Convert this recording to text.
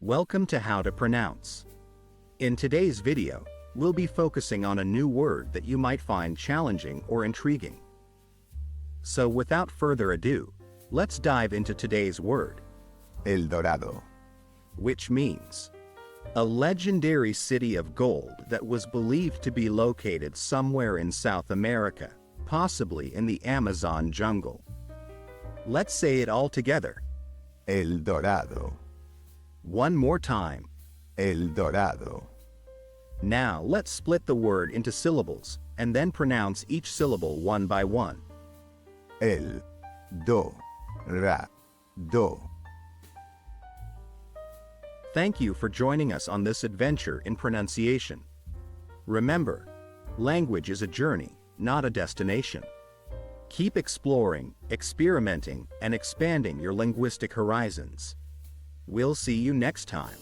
Welcome to How to Pronounce. In today's video, we'll be focusing on a new word that you might find challenging or intriguing. So without further ado, let's dive into today's word. El Dorado. Which means a legendary city of gold that was believed to be located somewhere in South America, possibly in the Amazon jungle. Let's say it all together. El Dorado. One more time. El Dorado. Now let's split the word into syllables and then pronounce each syllable one by one. El Do Ra Do. Thank you for joining us on this adventure in pronunciation. Remember, language is a journey, not a destination. Keep exploring, experimenting, and expanding your linguistic horizons. We'll see you next time.